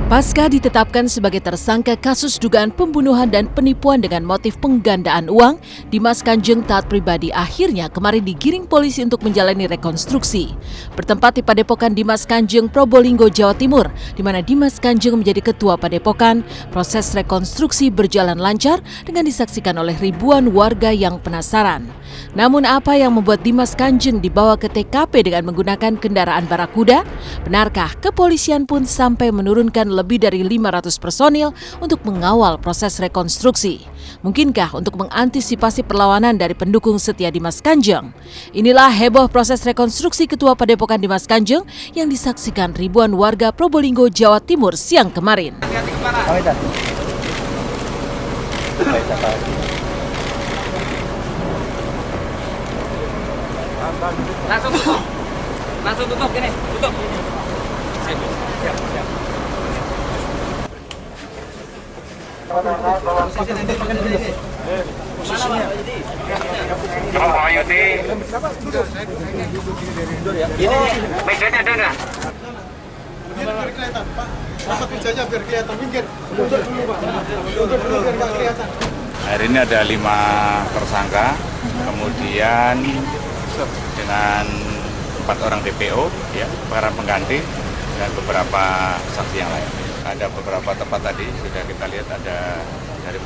Pasca ditetapkan sebagai tersangka kasus dugaan pembunuhan dan penipuan dengan motif penggandaan uang, Dimas Kanjeng taat pribadi akhirnya kemarin digiring polisi untuk menjalani rekonstruksi. Bertempat di Padepokan Dimas Kanjeng, Probolinggo, Jawa Timur, di mana Dimas Kanjeng menjadi ketua Padepokan, proses rekonstruksi berjalan lancar dengan disaksikan oleh ribuan warga yang penasaran. Namun apa yang membuat Dimas Kanjeng dibawa ke TKP dengan menggunakan kendaraan barakuda? Benarkah kepolisian pun sampai menurunkan lebih dari 500 personil untuk mengawal proses rekonstruksi? Mungkinkah untuk mengantisipasi perlawanan dari pendukung setia Dimas Kanjeng? Inilah heboh proses rekonstruksi Ketua Padepokan Dimas Kanjeng yang disaksikan ribuan warga Probolinggo, Jawa Timur siang kemarin. Langsung tutup gini, tutup. Siap. Mejanya ada nggak? Biar kelihatan, Pak. Angkat mejanya biar kelihatan. Minggir. Mundur dulu, Pak. Mundur dulu biar nggak kelihatan. Hari ini ada 5 tersangka, kemudian dengan 4 orang DPO, ya, para pengganti, dan beberapa saksi yang lain. Ada beberapa tempat tadi sudah kita lihat, ada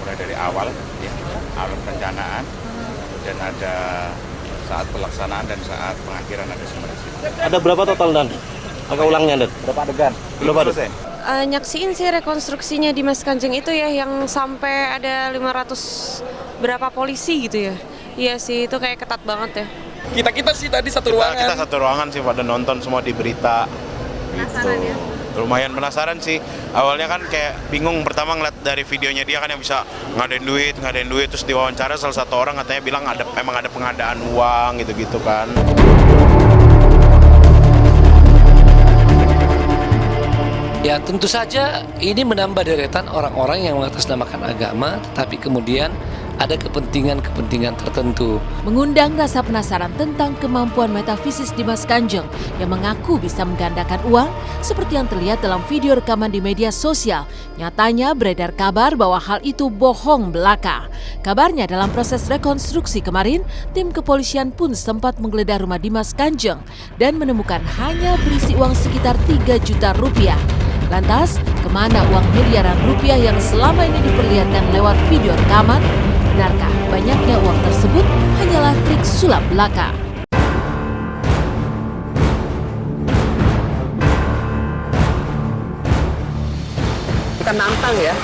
mulai dari awal, ya, awal perencanaan, kemudian ada saat pelaksanaan dan saat pengakhiran ada semua di sini. Ada berapa total, Dan? Agak ulangnya, Dan? Berapa adegan? Belum ada. Nyaksiin sih rekonstruksinya Dimas Kanjeng itu ya, yang sampai ada 500 berapa polisi gitu ya. Iya sih, itu kayak ketat banget ya. Kita sih tadi satu ruangan. Kita satu ruangan sih, pada nonton semua di berita. Penasaran gitu. Ya? Lumayan penasaran sih. Awalnya kan kayak bingung pertama ngeliat dari videonya dia kan yang bisa ngadain duit, terus diwawancara salah satu orang katanya bilang memang ada pengadaan uang gitu-gitu kan. Ya tentu saja ini menambah deretan orang-orang yang mengatasnamakan agama tetapi kemudian ada kepentingan tertentu. Mengundang rasa penasaran tentang kemampuan metafisis Dimas Kanjeng yang mengaku bisa menggandakan uang seperti yang terlihat dalam video rekaman di media sosial. Nyatanya beredar kabar bahwa hal itu bohong belaka. Kabarnya dalam proses rekonstruksi kemarin, tim kepolisian pun sempat menggeledah rumah Dimas Kanjeng dan menemukan hanya berisi uang sekitar 3 juta rupiah. Lantas, kemana uang miliaran rupiah yang selama ini diperlihatkan lewat video rekaman? Benarkah banyaknya uang tersebut hanyalah trik sulap belaka? Bukan nantang ya,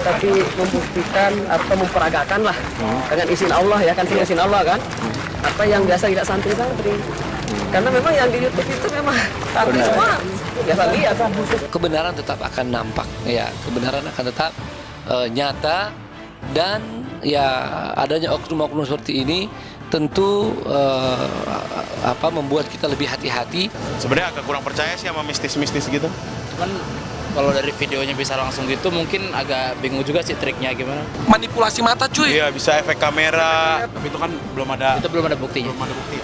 tapi membuktikan atau memperagakan lah dengan izin Allah ya, kan izin Allah kan, apa yang biasa tidak santri-santri. Karena memang yang di YouTube itu memang santri semua biasa lihat. Kebenaran tetap akan nampak, ya kebenaran akan tetap nyata dan ya adanya oknum-oknum seperti ini tentu membuat kita lebih hati-hati. Sebenarnya agak kurang percaya sih sama mistis-mistis gitu. Kan kalau dari videonya bisa langsung gitu, mungkin agak bingung juga sih triknya gimana. Manipulasi mata cuy. Iya, bisa efek kamera, tapi itu kan belum ada buktinya.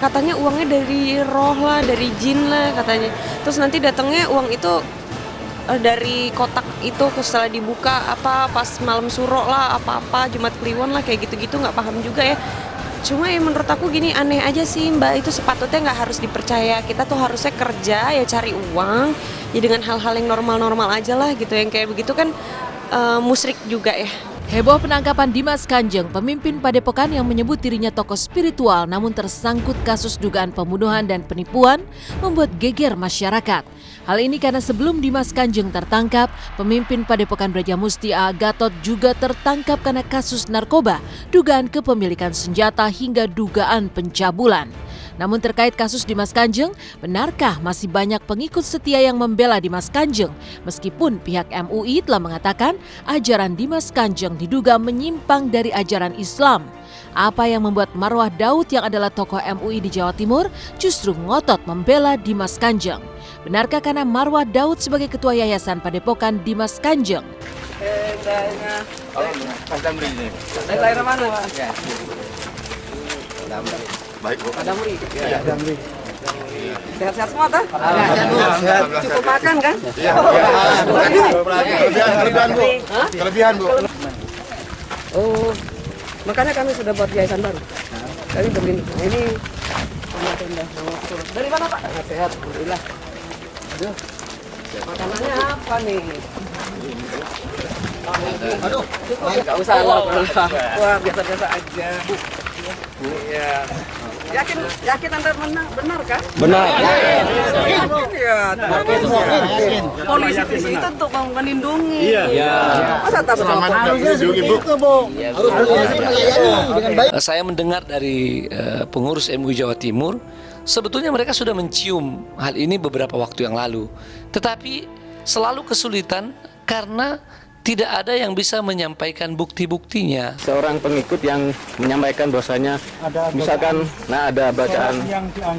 Katanya uangnya dari roh lah, dari jin lah katanya. Terus nanti datangnya uang itu dari kotak itu setelah dibuka pas malam suro lah, apa-apa Jumat Kliwon lah, kayak gitu-gitu, nggak paham juga ya. Cuma ya menurut aku gini, aneh aja sih Mbak, itu sepatutnya nggak harus dipercaya. Kita tuh harusnya kerja ya, cari uang ya dengan hal-hal yang normal-normal aja lah gitu. Yang kayak begitu kan musyrik juga ya. Heboh penangkapan Dimas Kanjeng, pemimpin Padepokan yang menyebut dirinya tokoh spiritual namun tersangkut kasus dugaan pembunuhan dan penipuan, membuat geger masyarakat. Hal ini karena sebelum Dimas Kanjeng tertangkap, pemimpin Padepokan Brajamusti A. Gatot juga tertangkap karena kasus narkoba, dugaan kepemilikan senjata hingga dugaan pencabulan. Namun terkait kasus Dimas Kanjeng, benarkah masih banyak pengikut setia yang membela Dimas Kanjeng? Meskipun pihak MUI telah mengatakan ajaran Dimas Kanjeng diduga menyimpang dari ajaran Islam. Apa yang membuat Marwah Daud yang adalah tokoh MUI di Jawa Timur justru ngotot membela Dimas Kanjeng? Benarkah karena Marwah Daud sebagai ketua Yayasan Padepokan Dimas Kanjeng? Daerah mana, Pak? Baik, Bu. Damri. Sehat-sehat semua, tak? Cukup makan, kan? Kelebihan, Bu. Oh, makanya kami sudah buat yayasan baru. Kami begini. Nah, ini dari mana, Pak? Sehat, alhamdulillah. Aduh, makanannya apa nih? Aduh. Nggak usah lah. Wah, biasa-biasa aja. Iya. Yakin Anda benar kan? Benar. Iya. Polisi di sini itu untuk melindungi. Iya. Masa tak betul? Saya mendengar dari pengurus MUI Jawa Timur, sebetulnya mereka sudah mencium hal ini beberapa waktu yang lalu. Tetapi selalu kesulitan karena tidak ada yang bisa menyampaikan bukti-buktinya. Seorang pengikut yang menyampaikan bahwasanya misalkan ada bacaan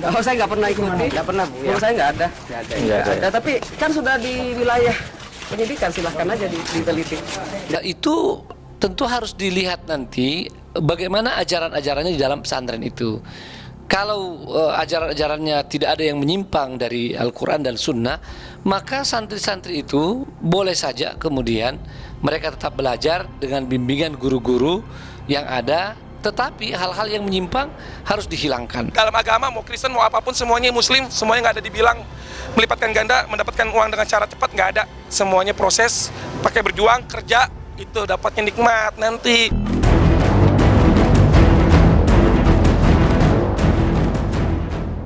Oh, saya nggak pernah ikut. Nggak pernah, Bu. Menurut saya nggak ada. Nggak ada. Tapi kan sudah di wilayah penyidikan, silahkan aja diteliti. Nah, itu tentu harus dilihat nanti bagaimana ajaran-ajarannya di dalam pesantren itu. Kalau ajaran-ajarannya tidak ada yang menyimpang dari Al-Quran dan Sunnah, maka santri-santri itu boleh saja kemudian mereka tetap belajar dengan bimbingan guru-guru yang ada, tetapi hal-hal yang menyimpang harus dihilangkan. Dalam agama, mau Kristen, mau apapun, semuanya Muslim, semuanya nggak ada dibilang melipatkan ganda, mendapatkan uang dengan cara cepat, nggak ada. Semuanya proses, pakai berjuang, kerja, itu dapatnya nikmat nanti.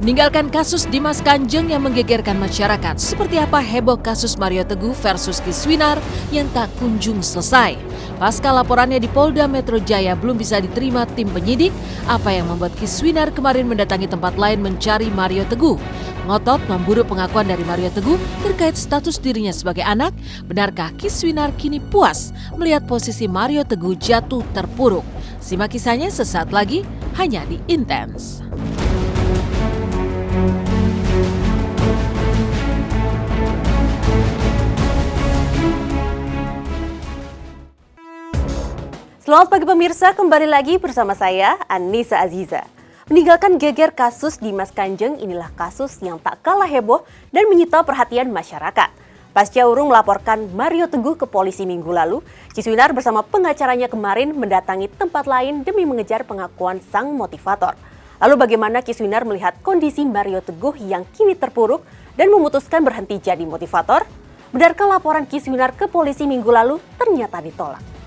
Meninggalkan kasus Dimas Kanjeng yang menggegerkan masyarakat, seperti apa heboh kasus Mario Teguh versus Kiswinar yang tak kunjung selesai. Pasca laporannya di Polda Metro Jaya belum bisa diterima tim penyidik, apa yang membuat Kiswinar kemarin mendatangi tempat lain mencari Mario Teguh. Ngotot memburu pengakuan dari Mario Teguh terkait status dirinya sebagai anak, benarkah Kiswinar kini puas melihat posisi Mario Teguh jatuh terpuruk? Simak kisahnya sesaat lagi, hanya di Intens. Selamat pagi pemirsa, kembali lagi bersama saya Anissa Aziza. Meninggalkan geger kasus Dimas Kanjeng, inilah kasus yang tak kalah heboh dan menyita perhatian masyarakat. Pasca Urung melaporkan Mario Teguh ke polisi minggu lalu, Kiswinar bersama pengacaranya kemarin mendatangi tempat lain demi mengejar pengakuan sang motivator. Lalu bagaimana Kiswinar melihat kondisi Mario Teguh yang kini terpuruk dan memutuskan berhenti jadi motivator? Benarkah laporan Kiswinar ke polisi minggu lalu ternyata ditolak?